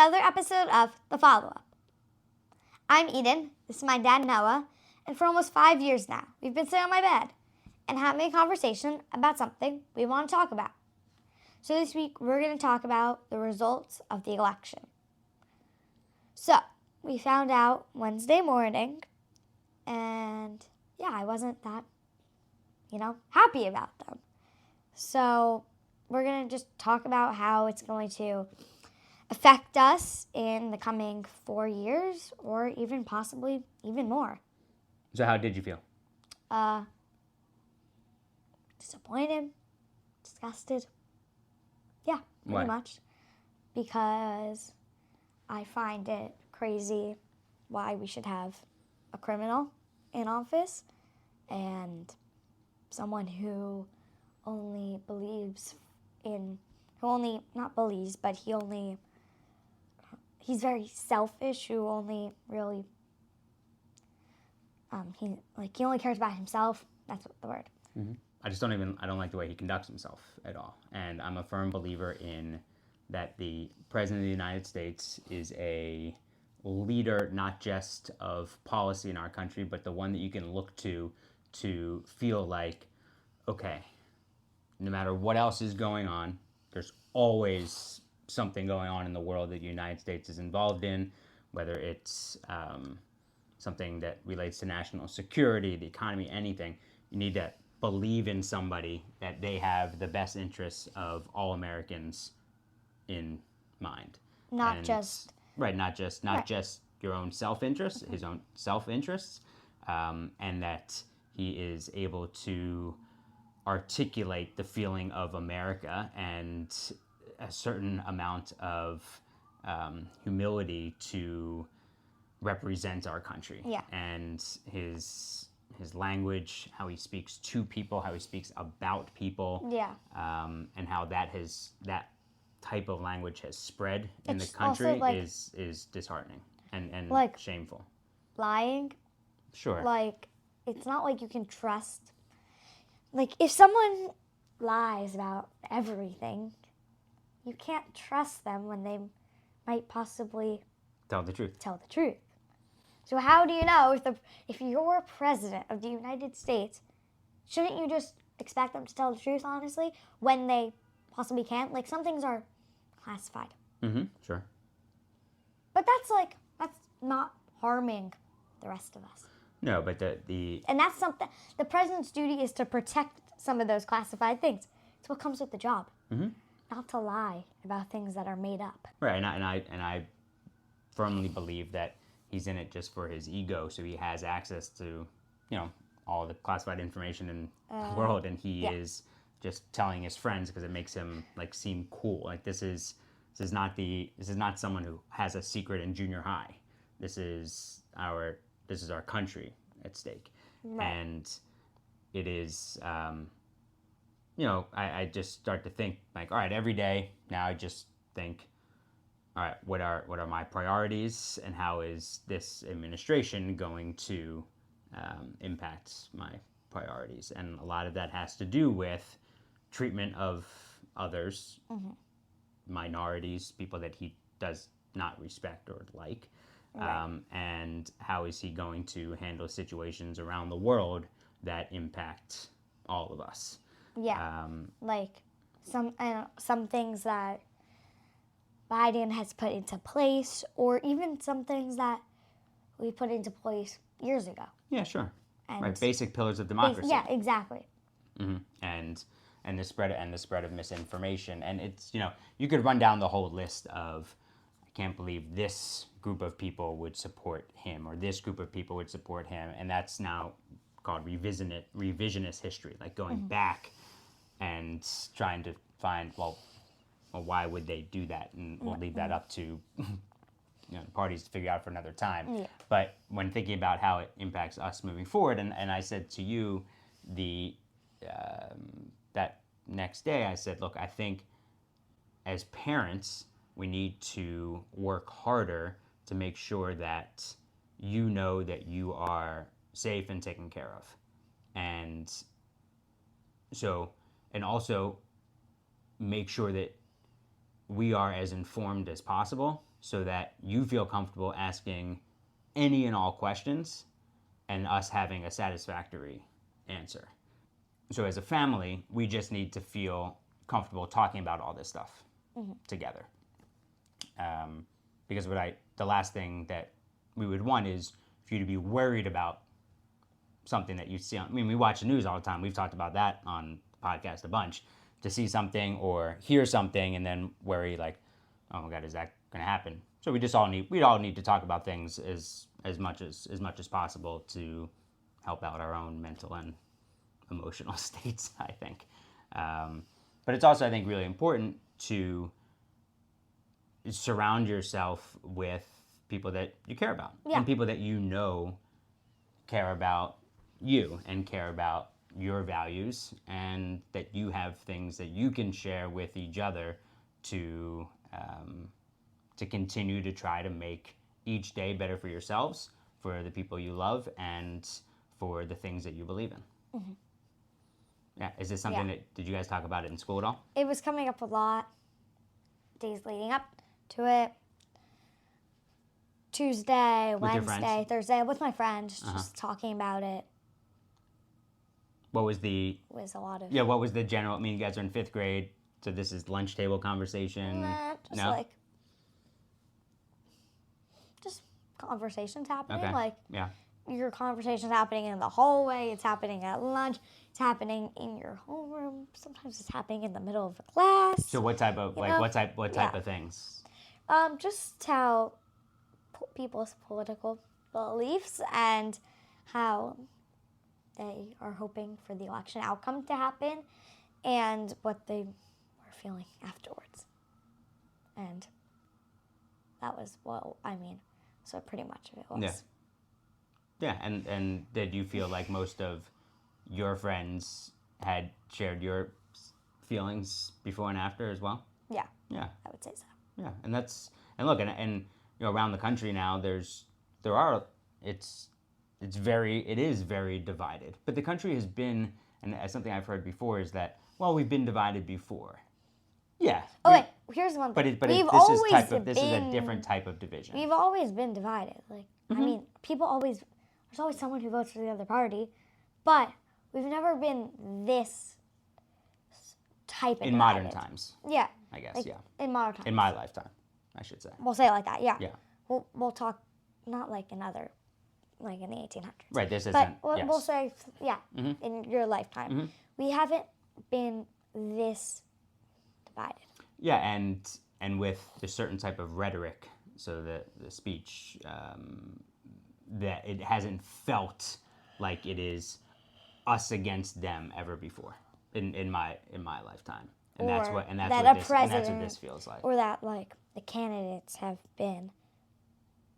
another episode of The Follow-Up. I'm Eden, this is my dad Noah, and for almost 5 years now, we've been sitting on my bed and having a conversation about something we want to talk about. So this week, we're going to talk about the results of the election. So, we found out Wednesday morning, and I wasn't that, happy about them. So, we're going to just talk about how it's going to affect us in the coming 4 years, or even possibly even more. So how did you feel? Disappointed, disgusted. Yeah, pretty much. Because I find it crazy why we should have a criminal in office and someone who only believes in, he's very selfish, who only really, he only cares about himself. That's what the word. Mm-hmm. I don't like the way he conducts himself at all. And I'm a firm believer in that the President of the United States is a leader, not just of policy in our country, but the one that you can look to feel like, okay, no matter what else is going on, there's always something going on in the world that the United States is involved in, whether it's something that relates to national security, the economy, anything. You need to believe in somebody that they have the best interests of all Americans in mind. Not just your own self-interest, his own self-interests, and that he is able to articulate the feeling of America and a certain amount of humility to represent our country. Yeah. And his language, how he speaks to people, how he speaks about people, and how that type of language has spread in the country is disheartening and shameful. Lying. Sure. It's not like you can trust. If someone lies about everything, you can't trust them when they might possibly tell the truth. So how do you know if you're president of the United States, shouldn't you just expect them to tell the truth, honestly, when they possibly can't? Some things are classified. Mm-hmm, sure. But that's not harming the rest of us. No, but the And that's something, the president's duty is to protect some of those classified things. It's what comes with the job. Mm-hmm. Not to lie about things that are made up. Right, and I firmly believe that he's in it just for his ego, so he has access to, all the classified information in the world, and he is just telling his friends because it makes him seem cool. This is not someone who has a secret in junior high. This is our country at stake, right. And it is. I just start to think all right, every day now I just think, all right, what are my priorities, and how is this administration going to impact my priorities? And a lot of that has to do with treatment of others, mm-hmm. minorities, people that he does not respect or like, right. And how is he going to handle situations around the world that impact all of us? Yeah, some things that Biden has put into place, or even some things that we put into place years ago. Yeah, sure. Right, basic pillars of democracy. Yeah, exactly. Mm-hmm. And the spread of misinformation, and it's you could run down the whole list of, I can't believe this group of people would support him, or this group of people would support him, and that's now called revisionist history, going mm-hmm. back and trying to find, well, why would they do that? And we'll leave that up to the parties to figure out for another time. Yeah. But when thinking about how it impacts us moving forward, and I said to you that next day, I said, look, I think as parents, we need to work harder to make sure that you know that you are safe and taken care of. And also make sure that we are as informed as possible so that you feel comfortable asking any and all questions and us having a satisfactory answer. So as a family, we just need to feel comfortable talking about all this stuff together. Because the last thing that we would want is for you to be worried about something that you see on, I mean, we watch the news all the time. We've talked about that on the podcast a bunch. To see something or hear something and then worry like, oh my God, is that going to happen? So we all need to talk about things as much as possible to help out our own mental and emotional states, I think. But it's also, I think, really important to surround yourself with people that you care about and people that you know care about you and care about your values, and that you have things that you can share with each other to continue to try to make each day better for yourselves, for the people you love, and for the things that you believe in. Mm-hmm. Yeah, is this something that, did you guys talk about it in school at all? It was coming up a lot days leading up to it. Tuesday, Wednesday, Thursday, with my friends, just talking about it. What was the... was a lot of... Yeah, what was the general... I mean, you guys are in 5th grade, so this is lunch table conversation. Just conversations happening. Okay. Like, yeah. Your conversation's happening in the hallway, it's happening at lunch, it's happening in your homeroom, sometimes it's happening in the middle of a class. So what type of, what type of things? Just how people's political beliefs and how they are hoping for the election outcome to happen and what they were feeling afterwards. And that was so pretty much of it was. Yeah. Yeah, and did you feel like most of your friends had shared your feelings before and after as well? Yeah. Yeah. I would say so. Yeah, and look, and around the country now it is very divided. But the country has been, and something I've heard before is that, well, we've been divided before. Yeah. Oh wait, here's one thing. But this is a different type of division. We've always been divided. Like, I mean, there's always someone who votes for the other party, but we've never been this type of in modern times. Yeah. I guess, like, yeah. In modern times. In my lifetime, I should say. We'll say it like that, yeah. Yeah. We'll talk not like in the 1800s. Right, this isn't. But we'll say, in your lifetime. We haven't been this divided. Yeah, and with a certain type of rhetoric, so the speech, that it hasn't felt like it is us against them ever before in my lifetime. And that's what this feels like. Or that like the candidates have been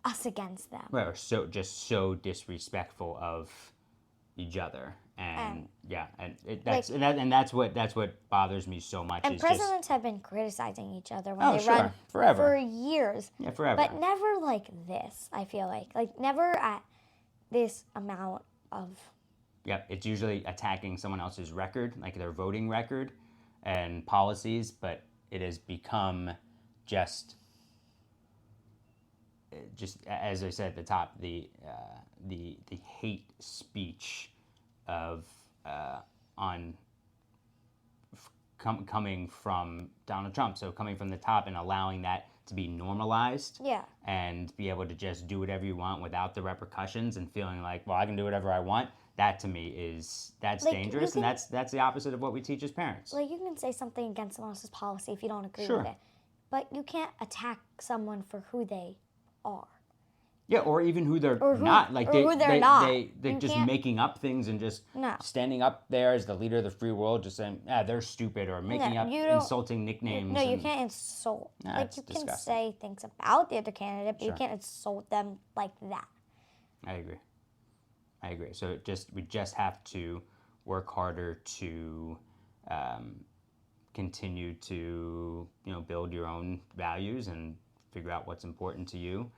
us against them. Right, or so disrespectful of each other. And that's what bothers me so much. And presidents have been criticizing each other when they run forever. For years. Yeah, forever. But never like this, I feel like never at this amount of... Yep, it's usually attacking someone else's record, like their voting record and policies, but it has become just as I said at the top, the hate speech of coming from Donald Trump. So coming from the top and allowing that to be normalized, and be able to just do whatever you want without the repercussions and feeling like, well, I can do whatever I want. That to me that's dangerous, and that's the opposite of what we teach as parents. Like, you can say something against someone else's policy if you don't agree with it, but you can't attack someone for who they are. Yeah, or even who they're not. Like they're just making up things and just standing up there as the leader of the free world, just saying, they're stupid, or making up insulting nicknames. No, you can't insult. Like, you can say things about the other candidate, but you can't insult them like that. I agree. So we just have to work harder to continue to build your own values and figure out what's important to you.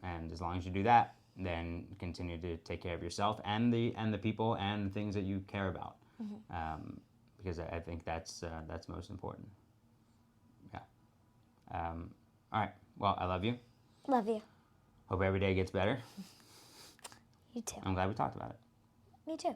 And as long as you do that, then continue to take care of yourself and the people and the things that you care about, because I think that's most important. Yeah. All right. Well, I love you. Love you. Hope every day gets better. You too. I'm glad we talked about it. Me too.